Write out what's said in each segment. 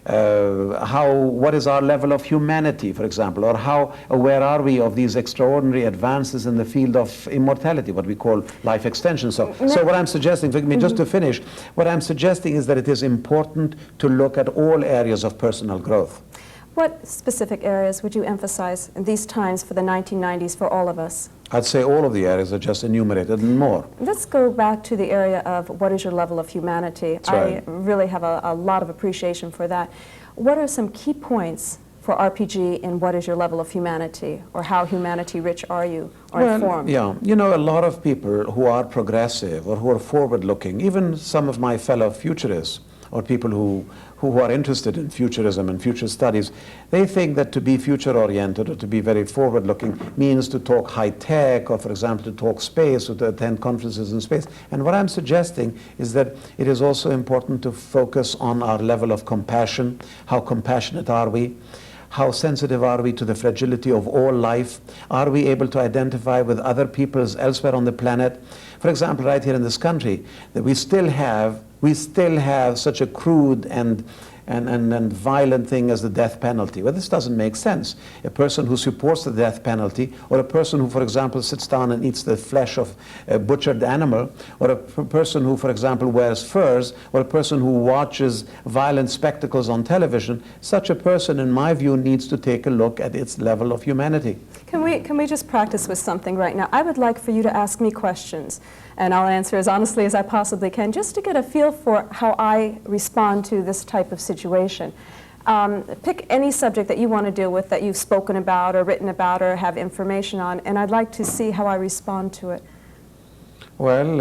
What is our level of humanity, for example, or how aware are we of these extraordinary advances in the field of immortality, what we call life extension. So what I'm suggesting, forgive me, just to finish, what I'm suggesting is that it is important to look at all areas of personal growth. What specific areas would you emphasize in these times for the 1990s for all of us? I'd say all of the areas are just enumerated and more. Let's go back to the area of what is your level of humanity. That's right. I really have a lot of appreciation for that. What are some key points for RPG in what is your level of humanity, or how humanity rich are you, or informed? Yeah, you know, a lot of people who are progressive or who are forward-looking, even some of my fellow futurists, or people who are interested in futurism and future studies, they think that to be future-oriented or to be very forward-looking means to talk high-tech, or, for example, to talk space or to attend conferences in space. And what I'm suggesting is that it is also important to focus on our level of compassion. How compassionate are we? How sensitive are we to the fragility of all life? Are we able to identify with other peoples elsewhere on the planet? For example, right here in this country, that we still have such a crude and violent thing as the death penalty. Well, this doesn't make sense. A person who supports the death penalty, or a person who, for example, sits down and eats the flesh of a butchered animal, or a person who, for example, wears furs, or a person who watches violent spectacles on television, such a person, in my view, needs to take a look at its level of humanity. Can we just practice with something right now? I would like for you to ask me questions, and I'll answer as honestly as I possibly can, just to get a feel for how I respond to this type of situation. Pick any subject that you want to deal with, that you've spoken about or written about or have information on, and I'd like to see how I respond to it. Well,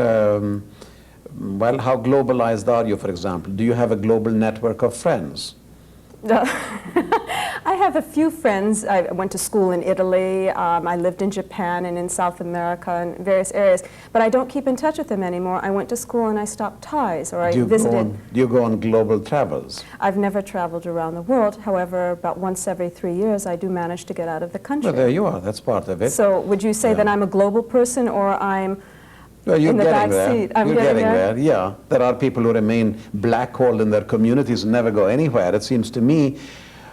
how globalized are you, for example? Do you have a global network of friends? I have a few friends. I went to school in Italy. I lived in Japan and in South America and various areas, but I don't keep in touch with them anymore. I went to school and I stopped ties, or I visited. Do you go on global travels? I've never traveled around the world. However, about once every 3 years, I do manage to get out of the country. Well, there you are. That's part of it. So would you say that I'm a global person, or I'm well, you're in the getting back there. seat? I'm you're getting there. Yeah. There are people who remain black-holed in their communities and never go anywhere. It seems to me,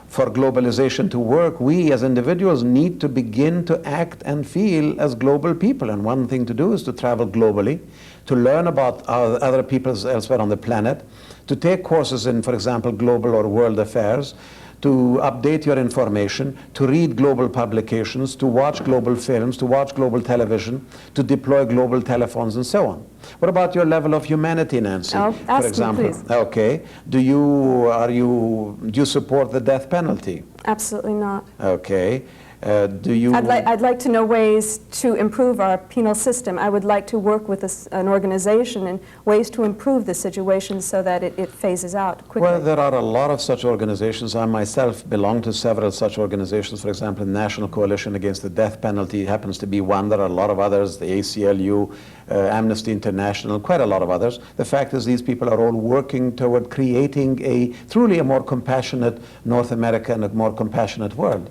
for globalization to work, we as individuals need to begin to act and feel as global people. And one thing to do is to travel globally, to learn about other peoples elsewhere on the planet, to take courses in, for example, global or world affairs, to update your information, to read global publications, to watch global films, to watch global television, to deploy global telephones, and so on. What about your level of humanity, Nancy? For example, me, please. Okay. Do you support the death penalty? Absolutely not. Okay. I'd like to know ways to improve our penal system. I would like to work with an organization and ways to improve the situation so that it phases out quickly. Well, there are a lot of such organizations. I myself belong to several such organizations. For example, the National Coalition Against the Death Penalty happens to be one. There are a lot of others, the ACLU, Amnesty International, quite a lot of others. The fact is, these people are all working toward creating truly a more compassionate North America and a more compassionate world.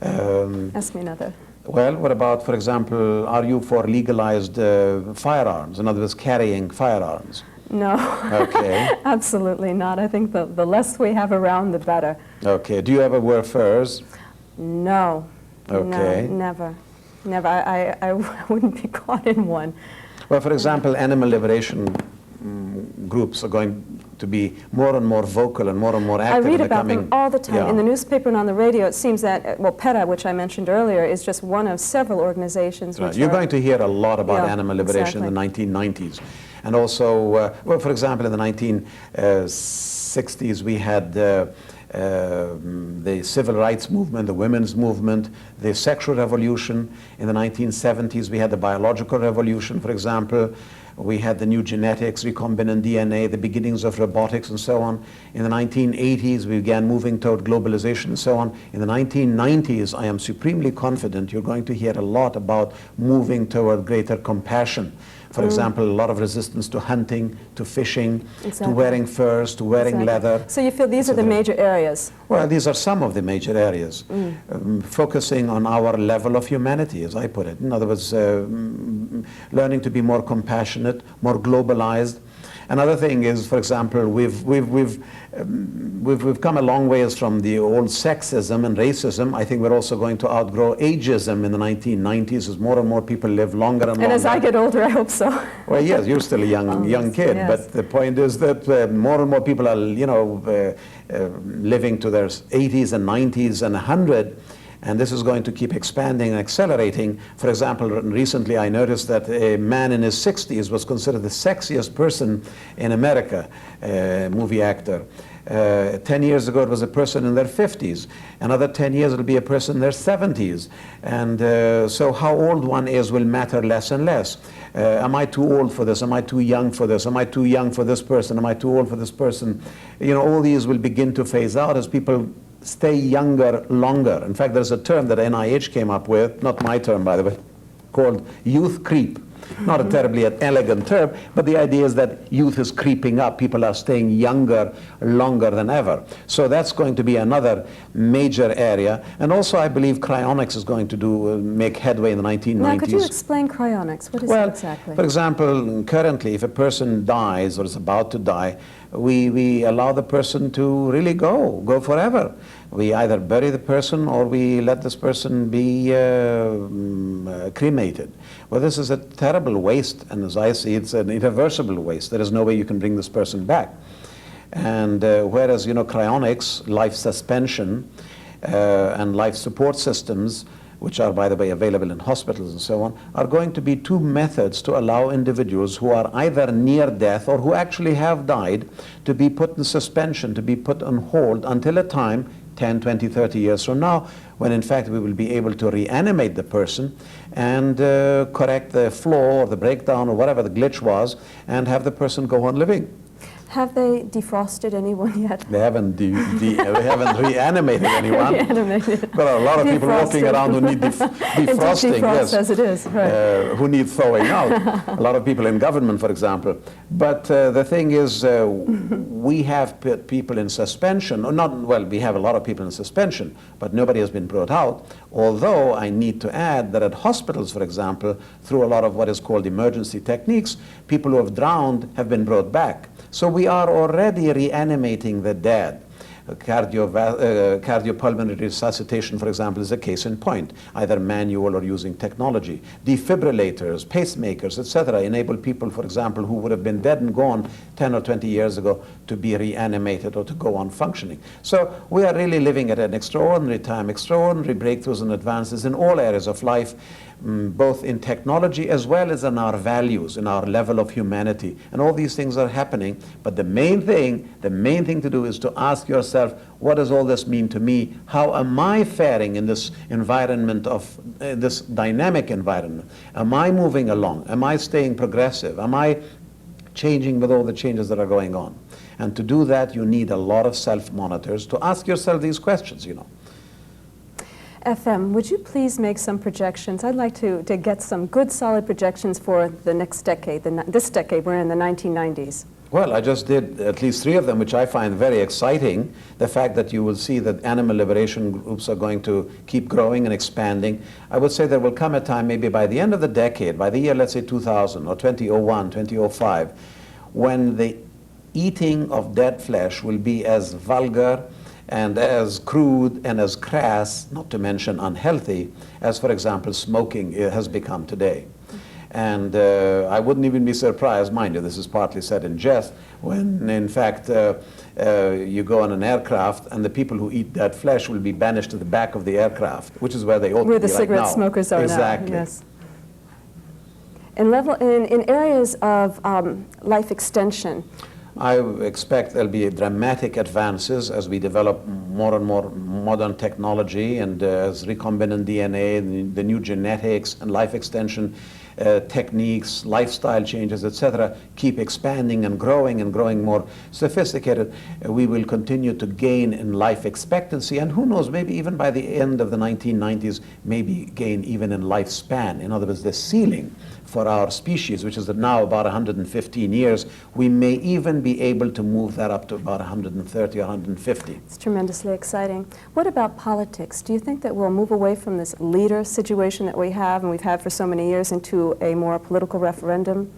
Ask me another. Well, what about, for example, are you for legalized firearms? In other words, carrying firearms? No. Okay. Absolutely not. I think the less we have around, the better. Okay. Do you ever wear furs? No. Okay. No, never. Never. I wouldn't be caught in one. Well, for example, animal liberation groups are going to be more and more vocal and more active. I read about them all the time. In the newspaper and on the radio. It seems that, well, PETA, which I mentioned earlier, is just one of several organizations. Right. You're going to hear a lot about animal liberation in the 1990s. And also, well, for example, in the 1960s, we had the civil rights movement, the women's movement, the sexual revolution. In the 1970s, we had the biological revolution, for example. We had the new genetics, recombinant DNA, the beginnings of robotics, and so on. In the 1980s, we began moving toward globalization, and so on. In the 1990s, I am supremely confident you're going to hear a lot about moving toward greater compassion. For example, a lot of resistance to hunting, to fishing, to wearing furs, to wearing leather. So you feel these are the major areas? Well, these are some of the major areas, focusing on our level of humanity, as I put it. In other words, learning to be more compassionate, more globalized, Another thing is, for example, we've come a long ways from the old sexism and racism. I think we're also going to outgrow ageism in the 1990s as more and more people live longer and longer. And as I get older, I hope so. Well, yes, you're still a young kid, yes. but the point is that more and more people are, living to their 80s and 90s and 100. And this is going to keep expanding and accelerating. For example, recently I noticed that a man in his 60s was considered the sexiest person in America, a movie actor. 10 years ago it was a person in their 50s. Another 10 years it'll be a person in their 70s. And so how old one is will matter less and less. Am I too old for this? Am I too young for this? Am I too young for this person? Am I too old for this person? All these will begin to phase out as people stay younger longer. In fact, there's a term that NIH came up with, not my term by the way, called youth creep. Not a terribly elegant term, but the idea is that youth is creeping up. People are staying younger longer than ever. So that's going to be another major area. And also I believe cryonics is going to make headway in the 1990s. Now, could you explain cryonics? What is it exactly? For example, currently if a person dies or is about to die, we allow the person to really go forever. We either bury the person or we let this person be cremated. Well, this is a terrible waste, and as I see, it's an irreversible waste. There is no way you can bring this person back. And whereas, cryonics, life suspension, and life support systems, which are, by the way, available in hospitals and so on, are going to be two methods to allow individuals who are either near death or who actually have died to be put in suspension, to be put on hold until a time, 10, 20, 30 years from now, when in fact we will be able to reanimate the person and correct the flaw or the breakdown or whatever the glitch was and have the person go on living. Have they defrosted anyone yet? They haven't, they haven't reanimated anyone. Reanimated. There are a lot of people walking around who need defrosting, yes, as it is, right. Who need thawing out. A lot of people in government, for example. But the thing is, we have put people in suspension, or not, well, we have a lot of people in suspension, but nobody has been brought out. Although I need to add that at hospitals, for example, through a lot of what is called emergency techniques, people who have drowned have been brought back. So we are already reanimating the dead. Cardiopulmonary resuscitation, for example, is a case in point, either manual or using technology. Defibrillators, pacemakers, etc., enable people, for example, who would have been dead and gone 10 or 20 years ago to be reanimated or to go on functioning. So we are really living at an extraordinary time, extraordinary breakthroughs and advances in all areas of life, both in technology as well as in our values, in our level of humanity. And all these things are happening. But the main thing to do is to ask yourself, what does all this mean to me? How am I faring in this environment of this dynamic environment? Am I moving along? Am I staying progressive? Am I changing with all the changes that are going on? And to do that, you need a lot of self-monitors to ask yourself these questions, FM, would you please make some projections? I'd like to get some good, solid projections for the next decade, this decade. We're in the 1990s. Well, I just did at least 3 of them, which I find very exciting. The fact that you will see that animal liberation groups are going to keep growing and expanding. I would say there will come a time, maybe by the end of the decade, by the year, let's say 2000 or 2001, 2005, when the eating of dead flesh will be as vulgar and as crude and as crass, not to mention unhealthy, as, for example, smoking has become today. And I wouldn't even be surprised, mind you, this is partly said in jest, when in fact you go on an aircraft and the people who eat dead flesh will be banished to the back of the aircraft, which is where they ought to be where the right cigarette now. Smokers are exactly. now. Yes. In areas of life extension, I expect there'll be dramatic advances as we develop more and more modern technology, and as recombinant DNA, the new genetics and life extension techniques, lifestyle changes, etc., keep expanding and growing more sophisticated. We will continue to gain in life expectancy, and who knows, maybe even by the end of the 1990s, maybe gain even in lifespan. In other words, the ceiling for our species, which is now about 115 years, we may even be able to move that up to about 130 or 150. It's tremendously exciting. What about politics? Do you think that we'll move away from this leader situation that we have, and we've had for so many years, into a more political referendum?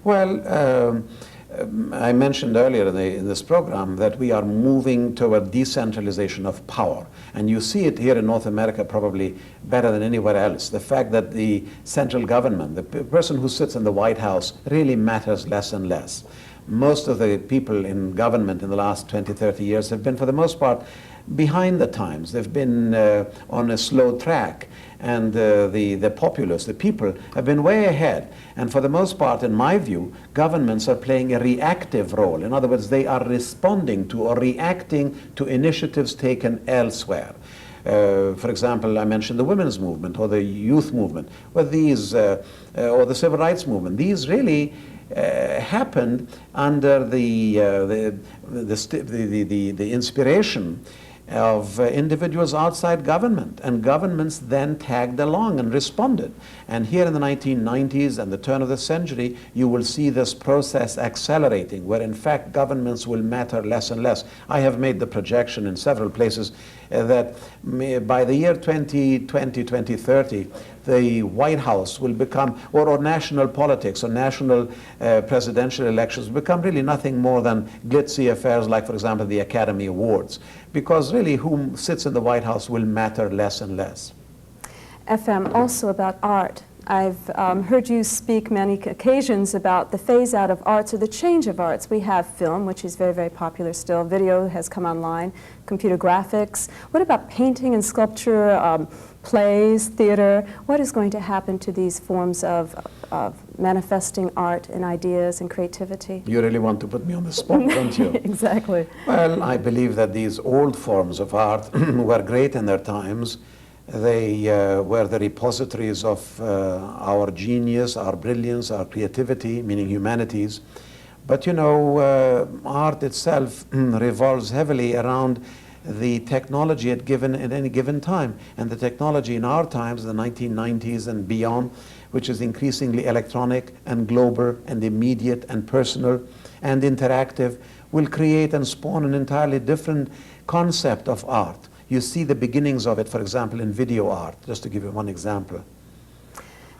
Well, I mentioned earlier in this program that we are moving toward decentralization of power. And you see it here in North America probably better than anywhere else. The fact that the central government, the person who sits in the White House, really matters less and less. Most of the people in government in the last 20, 30 years have been, for the most part, behind the times. They've been on a slow track. And the populace, the people, have been way ahead. And for the most part, in my view, governments are playing a reactive role. In other words, they are responding to or reacting to initiatives taken elsewhere. For example, I mentioned the women's movement or the youth movement, or the civil rights movement. These really happened under the inspiration of individuals outside government, and governments then tagged along and responded. And here in the 1990s and the turn of the century, you will see this process accelerating, where in fact governments will matter less and less. I have made the projection in several places that by the year 2020, 2030, the White House will become, or national politics or national presidential elections will become really nothing more than glitzy affairs like, for example, the Academy Awards. Because really who sits in the White House will matter less and less. FM, also about art. I've heard you speak many occasions about the phase out of arts or the change of arts. We have film, which is very, very popular still. Video has come online, computer graphics. What about painting and sculpture, plays, theater? What is going to happen to these forms of manifesting art and ideas and creativity? You really want to put me on the spot, don't you? Exactly. Well, I believe that these old forms of art were great in their times. They were the repositories of our genius, our brilliance, our creativity, meaning humanities. But you know, art itself revolves heavily around the technology at any given time. And the technology in our times, the 1990s and beyond, which is increasingly electronic and global and immediate and personal and interactive, will create and spawn an entirely different concept of art. You see the beginnings of it, for example, in video art, just to give you one example.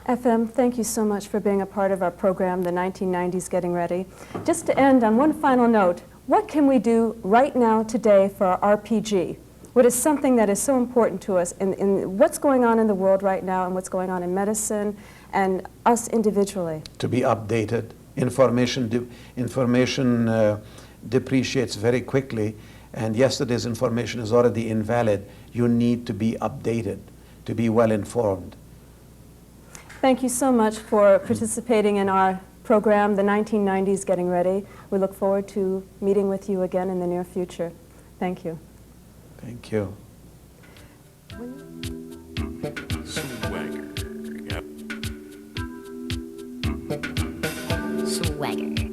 FM, thank you so much for being a part of our program, The 1990s Getting Ready. Just to end on one final note, what can we do right now today for our RPG? What is something that is so important to us in what's going on in the world right now and what's going on in medicine and us individually? To be updated. Information depreciates very quickly. And yesterday's information is already invalid. You need to be updated, to be well informed. Thank you so much for participating in our program, The 1990s Getting Ready. We look forward to meeting with you again in the near future. Thank you. Thank you. Swagger. Yep. Swagger.